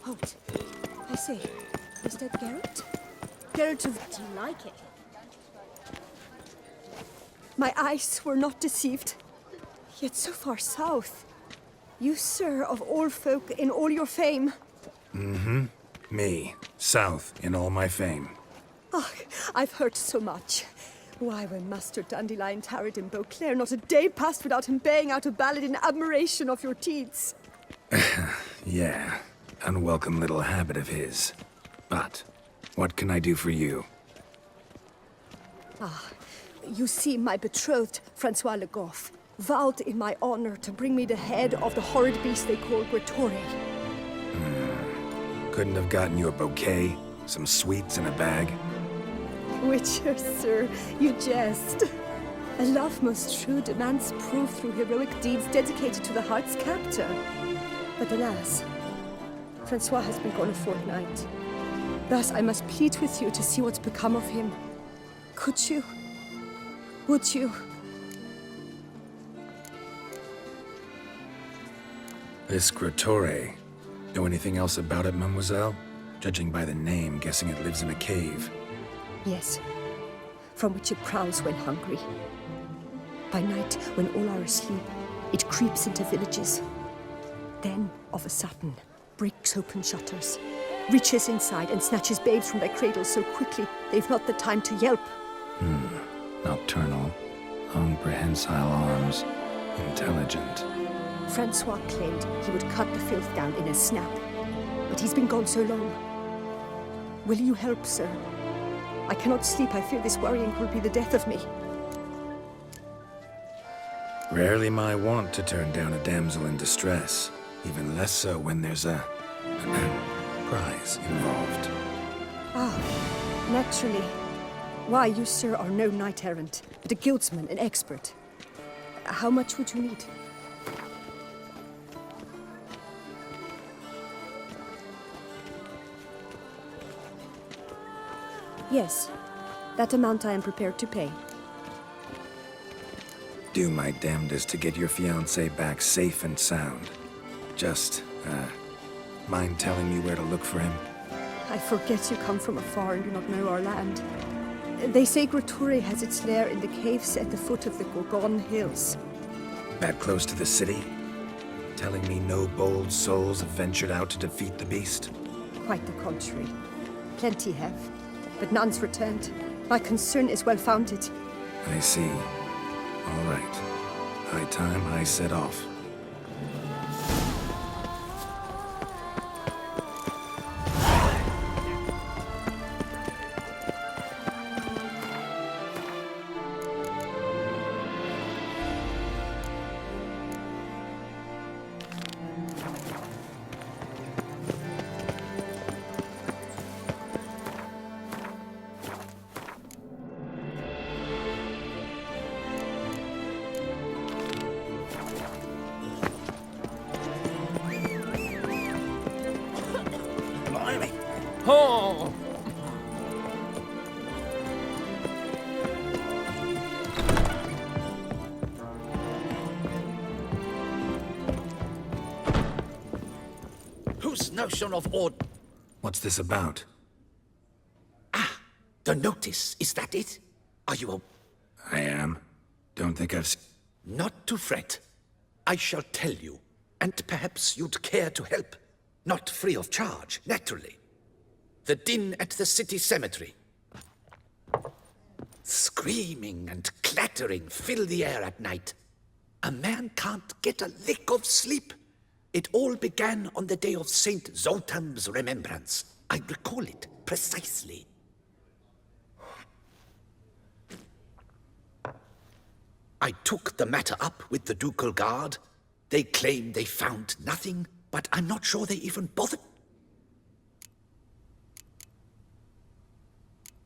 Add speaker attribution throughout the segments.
Speaker 1: Halt. I say, is that Geralt? Geralt of...
Speaker 2: Do you like it?
Speaker 1: My eyes were not deceived. Yet so far south. You, sir, of all folk in all your fame.
Speaker 3: Me, south in all my fame.
Speaker 1: Oh, I've heard so much. Why, when Master Dandelion tarried in Beauclair, not a day passed without him baying out a ballad in admiration of your deeds.
Speaker 3: Yeah, unwelcome little habit of his. But, what can I do for you?
Speaker 1: You see, my betrothed, Francois Le Goff, vowed in my honor to bring me the head of the horrid beast they call Gretore.
Speaker 3: Couldn't have gotten you a bouquet, some sweets in a bag?
Speaker 1: Witcher, sir, you jest. A love most true demands proof through heroic deeds dedicated to the heart's captor. But alas, Francois has been gone a fortnight. Thus I must plead with you to see what's become of him. Could you? Would you?
Speaker 3: This Gretore. Know anything else about it, mademoiselle? Judging by the name, guessing it lives in a cave.
Speaker 1: Yes, from which it prowls when hungry. By night, when all are asleep, it creeps into villages. Then, of a sudden, breaks open shutters, reaches inside and snatches babes from their cradles so quickly they've not the time to yelp.
Speaker 3: Nocturnal, long prehensile arms, intelligent.
Speaker 1: Francois claimed he would cut the filth down in a snap, but he's been gone so long. Will you help, sir? I cannot sleep. I fear this worrying will be the death of me.
Speaker 3: Rarely my wont to turn down a damsel in distress, even less so when there's a prize involved.
Speaker 1: Naturally. Why, you, sir, are no knight-errant, but a guildsman, an expert. How much would you need? Yes, that amount I am prepared to pay.
Speaker 3: Do my damnedest to get your fiancé back safe and sound. Just, mind telling me where to look for him?
Speaker 1: I forget you come from afar and do not know our land. They say Gretore has its lair in the caves at the foot of the Gorgon Hills.
Speaker 3: That close to the city? Telling me no bold souls have ventured out to defeat the beast?
Speaker 1: Quite the contrary. Plenty have, but none's returned. My concern is well-founded.
Speaker 3: I see. All right. High time I set off.
Speaker 4: Oh! Whose notion of order?
Speaker 3: What's this about?
Speaker 4: The notice, is that it? Are you a...
Speaker 3: I am. Don't think I've
Speaker 4: Not to fret. I shall tell you, and perhaps you'd care to help. Not free of charge, naturally. The din at the city cemetery. Screaming and clattering fill the air at night. A man can't get a lick of sleep. It all began on the day of Saint Zoltam's remembrance. I recall it precisely. I took the matter up with the Ducal Guard. They claim they found nothing, but I'm not sure they even bothered.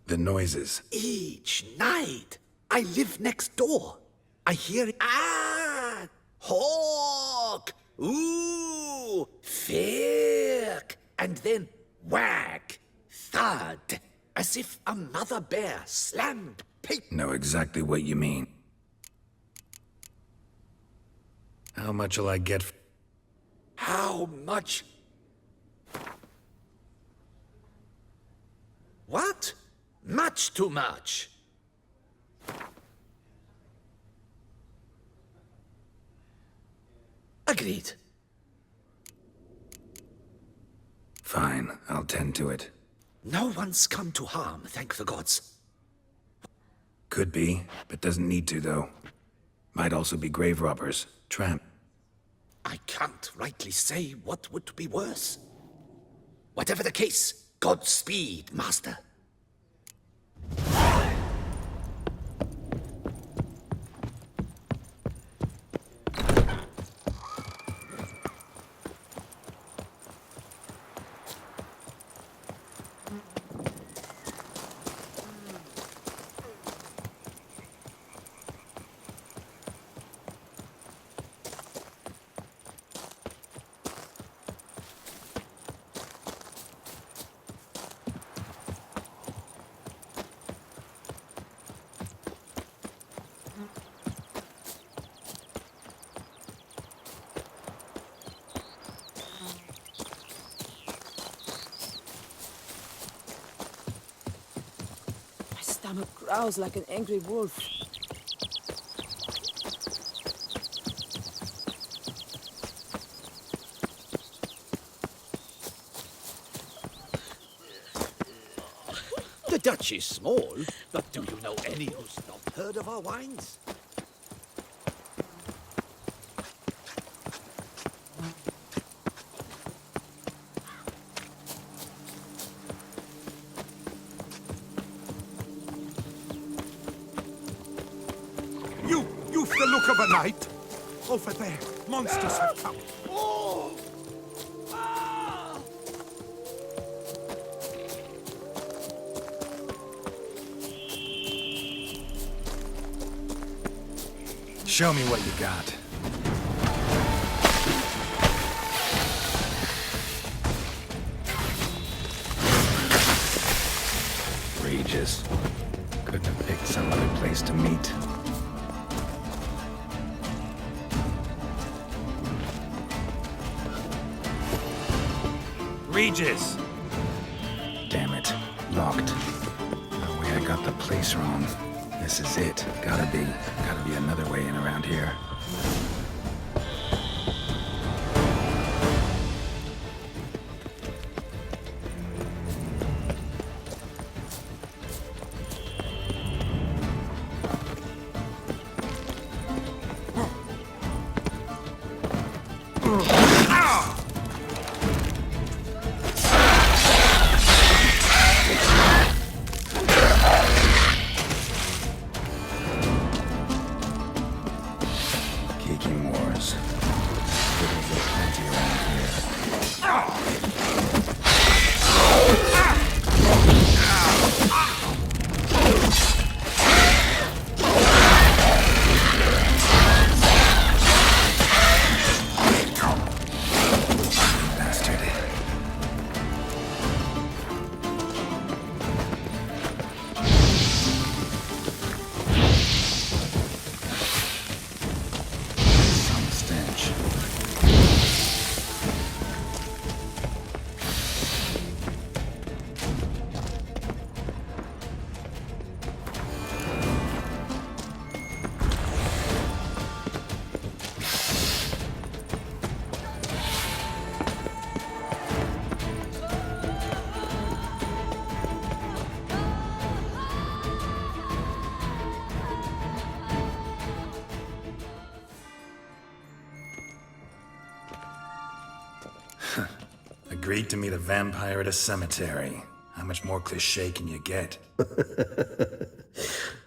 Speaker 3: The noises.
Speaker 4: Each night, I live next door. I hear it. Ah! Hawk! Ooh! Firk! And then whack! Thud! As if a mother bear slammed paper.
Speaker 3: Know exactly what you mean. How much'll I get?
Speaker 4: How much? Much too much. Agreed.
Speaker 3: Fine, I'll tend to it.
Speaker 4: No one's come to harm, thank the gods.
Speaker 3: Could be, but doesn't need to, though. Might also be grave robbers, tramp.
Speaker 4: I can't rightly say what would be worse. Whatever the case, Godspeed, Master.
Speaker 2: My stomach growls like an angry wolf.
Speaker 4: The Dutch is small, but do you know any who's not heard of our wines?
Speaker 5: You've the look of a knight. Over there, monsters have come.
Speaker 3: Show me what you got. Regis. Couldn't have picked some other place to meet. Regis! Damn it. Locked. No way I got the place wrong. This is it. Gotta be another way in around here. Kicking wars. There's plenty around here. Bastard. Some stench. Agreed to meet a vampire at a cemetery. How much more cliché can you get?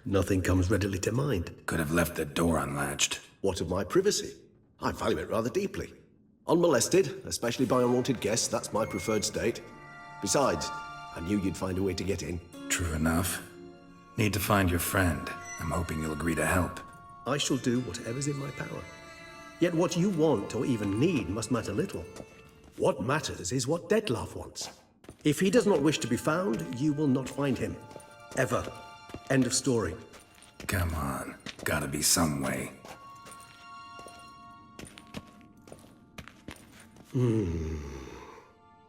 Speaker 6: Nothing comes readily to mind.
Speaker 3: Could have left the door unlatched.
Speaker 6: What of my privacy? I value it rather deeply. Unmolested, especially by unwanted guests, that's my preferred state. Besides, I knew you'd find a way to get in.
Speaker 3: True enough. Need to find your friend. I'm hoping you'll agree to help.
Speaker 6: I shall do whatever's in my power. Yet what you want or even need must matter little. What matters is what Dettlaff wants. If he does not wish to be found, you will not find him. Ever. End of story.
Speaker 3: Come on. Gotta be some way.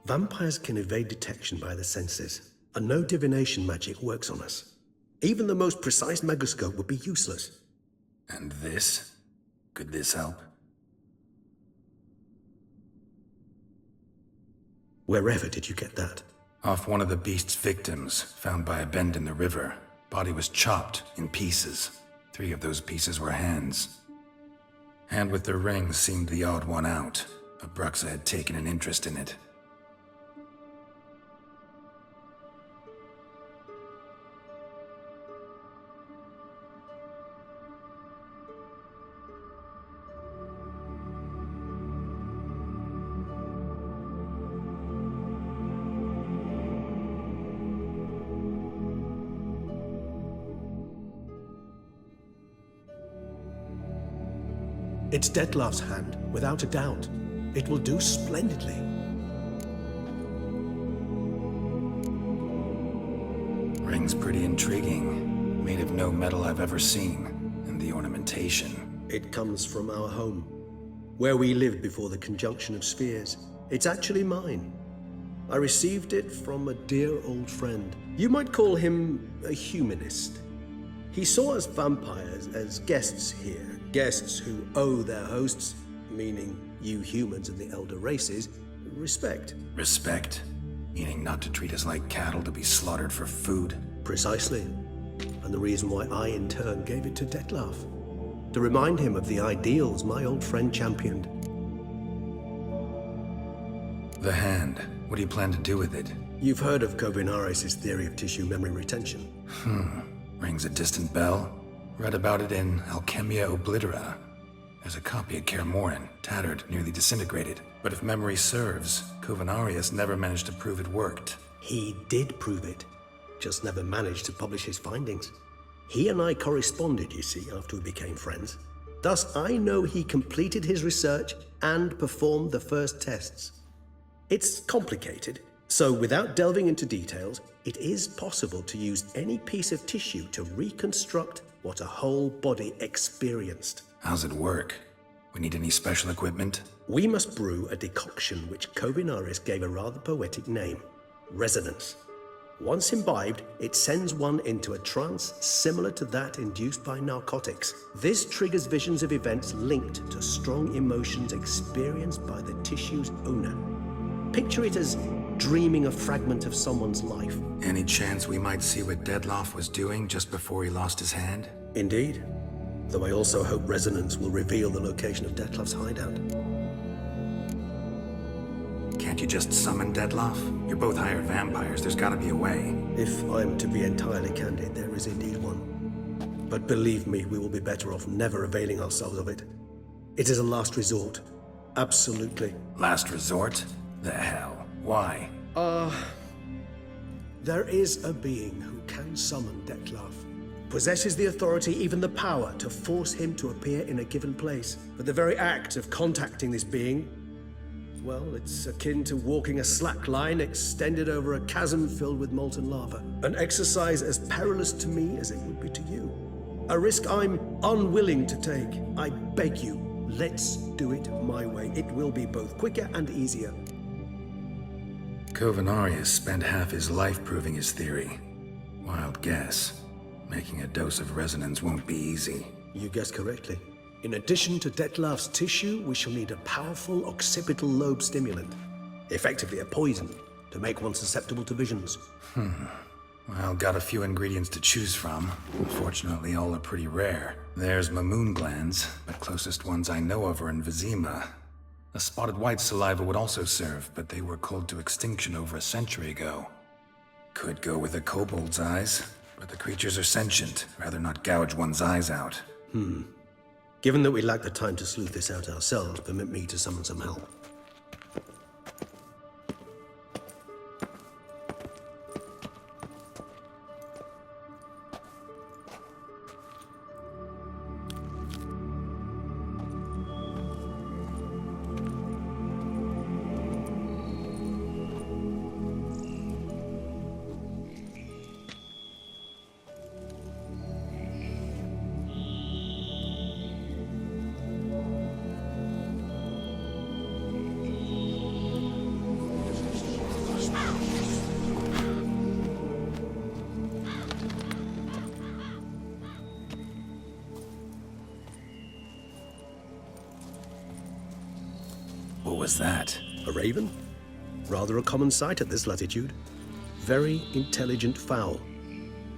Speaker 6: Vampires can evade detection by the senses. and no divination magic works on us. Even the most precise megascope would be useless.
Speaker 3: And this? Could this help?
Speaker 6: Wherever did you get that?
Speaker 3: Off one of the beast's victims, found by a bend in the river. Body was chopped in pieces. 3 of those pieces were hands. Hand with the ring seemed the odd one out. Abruxa had taken an interest in it.
Speaker 6: It's Dettlar's hand, without a doubt. It will do splendidly.
Speaker 3: Ring's pretty intriguing. Made of no metal I've ever seen. And the ornamentation.
Speaker 6: It comes from our home, where we lived before the conjunction of spheres. It's actually mine. I received it from a dear old friend. You might call him a humanist. He saw us vampires as guests here, guests who owe their hosts, meaning you humans and the elder races, respect.
Speaker 3: Respect? Meaning not to treat us like cattle to be slaughtered for food?
Speaker 6: Precisely. And the reason why I, in turn, gave it to Dettlar. To remind him of the ideals my old friend championed.
Speaker 3: The hand. What do you plan to do with it?
Speaker 6: You've heard of Kovinaris' theory of tissue memory retention.
Speaker 3: Rings a distant bell. Read about it in Alchemia Oblitera. There's a copy of Kaer Morhen, tattered, nearly disintegrated. But if memory serves, Kovinaris never managed to prove it worked.
Speaker 6: He did prove it, just never managed to publish his findings. He and I corresponded, you see, after we became friends. Thus, I know he completed his research and performed the first tests. It's complicated, so without delving into details, it is possible to use any piece of tissue to reconstruct what a whole body experienced.
Speaker 3: How's it work? We need any special equipment?
Speaker 6: We must brew a decoction which Kovinaris gave a rather poetic name, resonance. Once imbibed, it sends one into a trance similar to that induced by narcotics. This triggers visions of events linked to strong emotions experienced by the tissue's owner. Picture it as dreaming a fragment of someone's life.
Speaker 3: Any chance we might see what Dettlar was doing just before he lost his hand?
Speaker 6: Indeed. Though I also hope resonance will reveal the location of Dettlar's hideout.
Speaker 3: Can't you just summon Dettlar? You're both hired vampires. There's gotta be a way.
Speaker 6: If I'm to be entirely candid, there is indeed one. But believe me, we will be better off never availing ourselves of it. It is a last resort. Absolutely.
Speaker 3: Last resort? The hell? Why?
Speaker 6: There is a being who can summon Dettlar. Possesses the authority, even the power, to force him to appear in a given place. But the very act of contacting this being, well, it's akin to walking a slack line extended over a chasm filled with molten lava. An exercise as perilous to me as it would be to you. A risk I'm unwilling to take. I beg you, let's do it my way. It will be both quicker and easier.
Speaker 3: Kovinaris spent half his life proving his theory. Wild guess. Making a dose of resonance won't be easy.
Speaker 6: You guessed correctly. In addition to Dettlar's tissue, we shall need a powerful occipital lobe stimulant. Effectively a poison, to make one susceptible to visions.
Speaker 3: Well, got a few ingredients to choose from. Unfortunately, all are pretty rare. There's Mamoon glands, but closest ones I know of are in Vizima. A spotted white saliva would also serve, but they were cold to extinction over a century ago. Could go with a kobold's eyes, but the creatures are sentient. Rather not gouge one's eyes out.
Speaker 6: Given that we lack the time to sleuth this out ourselves, permit me to summon some help.
Speaker 3: was that?
Speaker 6: A raven? Rather a common sight at this latitude. Very intelligent fowl.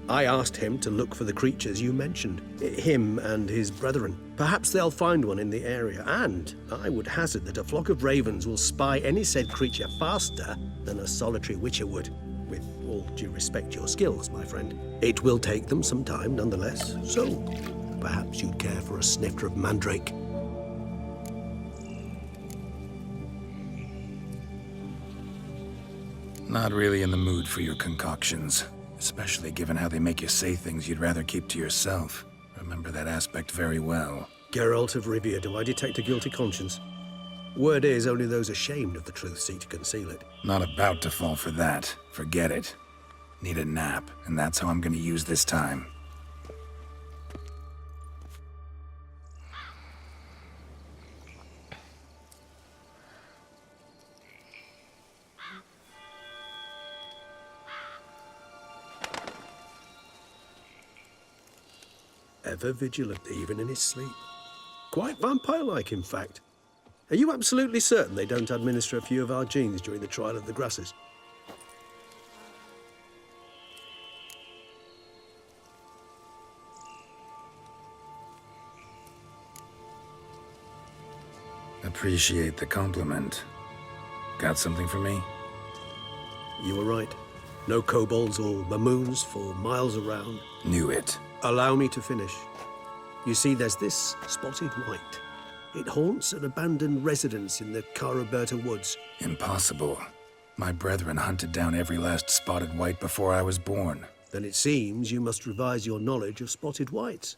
Speaker 6: I asked him to look for the creatures you mentioned, him and his brethren. Perhaps they'll find one in the area, and I would hazard that a flock of ravens will spy any said creature faster than a solitary witcher would. With all due respect to your skills, my friend. It will take them some time, nonetheless, so perhaps you'd care for a snifter of mandrake.
Speaker 3: Not really in the mood for your concoctions, especially given how they make you say things you'd rather keep to yourself. Remember that aspect very well.
Speaker 6: Geralt of Rivia, do I detect a guilty conscience? Word is, only those ashamed of the truth seek to conceal it.
Speaker 3: Not about to fall for that. Forget it. Need a nap, and that's how I'm gonna use this time.
Speaker 6: Ever vigilant, even in his sleep. Quite vampire-like, in fact. Are you absolutely certain they don't administer a few of our genes during the trial of the grasses?
Speaker 3: Appreciate the compliment. Got something for me?
Speaker 6: You were right. No kobolds or mamoons for miles around.
Speaker 3: Knew it.
Speaker 6: Allow me to finish. You see, there's this spotted white. It haunts an abandoned residence in the Caraberta woods.
Speaker 3: Impossible. My brethren hunted down every last spotted white before I was born.
Speaker 6: Then it seems you must revise your knowledge of spotted whites.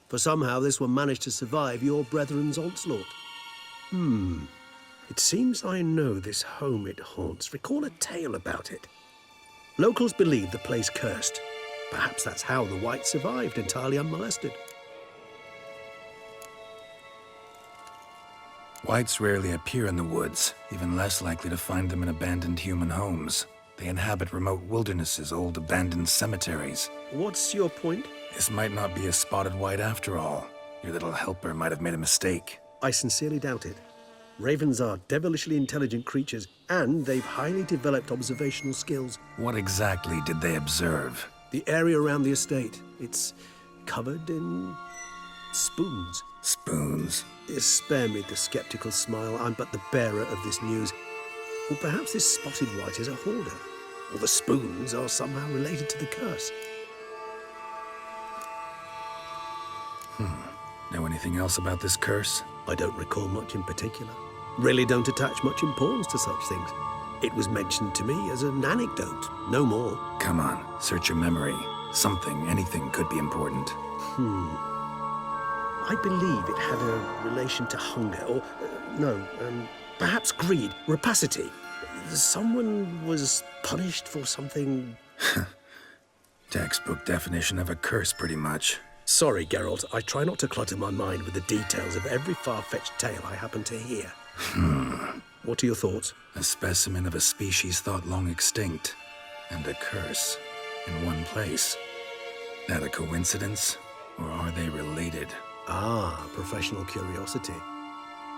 Speaker 6: For somehow this one managed to survive your brethren's onslaught. It seems I know this home it haunts. Recall a tale about it. Locals believe the place cursed. Perhaps that's how the whites survived entirely unmolested.
Speaker 3: Whites rarely appear in the woods, even less likely to find them in abandoned human homes. They inhabit remote wildernesses, old abandoned cemeteries.
Speaker 6: What's your point?
Speaker 3: This might not be a spotted white after all. Your little helper might have made a mistake.
Speaker 6: I sincerely doubt it. Ravens are devilishly intelligent creatures, and they've highly developed observational skills.
Speaker 3: What exactly did they observe?
Speaker 6: The area around the estate, it's covered in spoons.
Speaker 3: Spoons?
Speaker 6: Spare me the skeptical smile. I'm but the bearer of this news. Or perhaps this spotted white is a hoarder, or the spoons are somehow related to the curse.
Speaker 3: Know anything else about this curse?
Speaker 6: I don't recall much in particular. Really don't attach much importance to such things. It was mentioned to me as an anecdote, no more.
Speaker 3: Come on, search your memory. Something, anything could be important.
Speaker 6: I believe it had a relation to hunger, or, perhaps greed, rapacity. Someone was punished for something...
Speaker 3: Textbook definition of a curse, pretty much.
Speaker 6: Sorry, Geralt, I try not to clutter my mind with the details of every far-fetched tale I happen to hear. What are your thoughts?
Speaker 3: A specimen of a species thought long extinct, and a curse in one place. That a coincidence, or are they related?
Speaker 6: Ah, professional curiosity.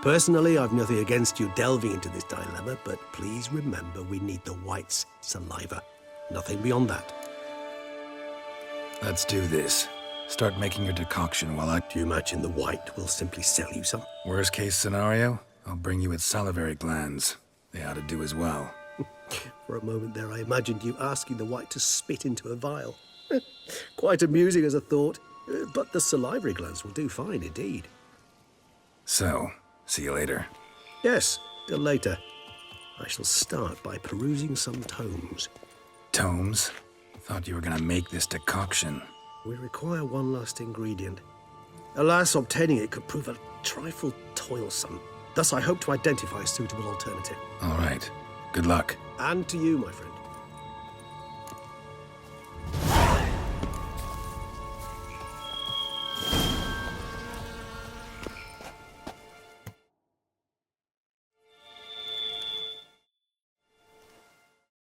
Speaker 6: Personally, I've nothing against you delving into this dilemma, but please remember we need the white's saliva. Nothing beyond that.
Speaker 3: Let's do this. Start making your decoction while I...
Speaker 6: Do you imagine the white will simply sell you some?
Speaker 3: Worst case scenario, I'll bring you its salivary glands. They ought to do as well.
Speaker 6: For a moment there, I imagined you asking the white to spit into a vial. Quite amusing as a thought, but the salivary glands will do fine indeed.
Speaker 3: So, see you later.
Speaker 6: Yes, till later. I shall start by perusing some tomes.
Speaker 3: Tomes? Thought you were gonna make this decoction.
Speaker 6: We require one last ingredient. Alas, obtaining it could prove a trifle toilsome. Thus, I hope to identify a suitable alternative.
Speaker 3: All right. Good luck.
Speaker 6: And to you, my friend.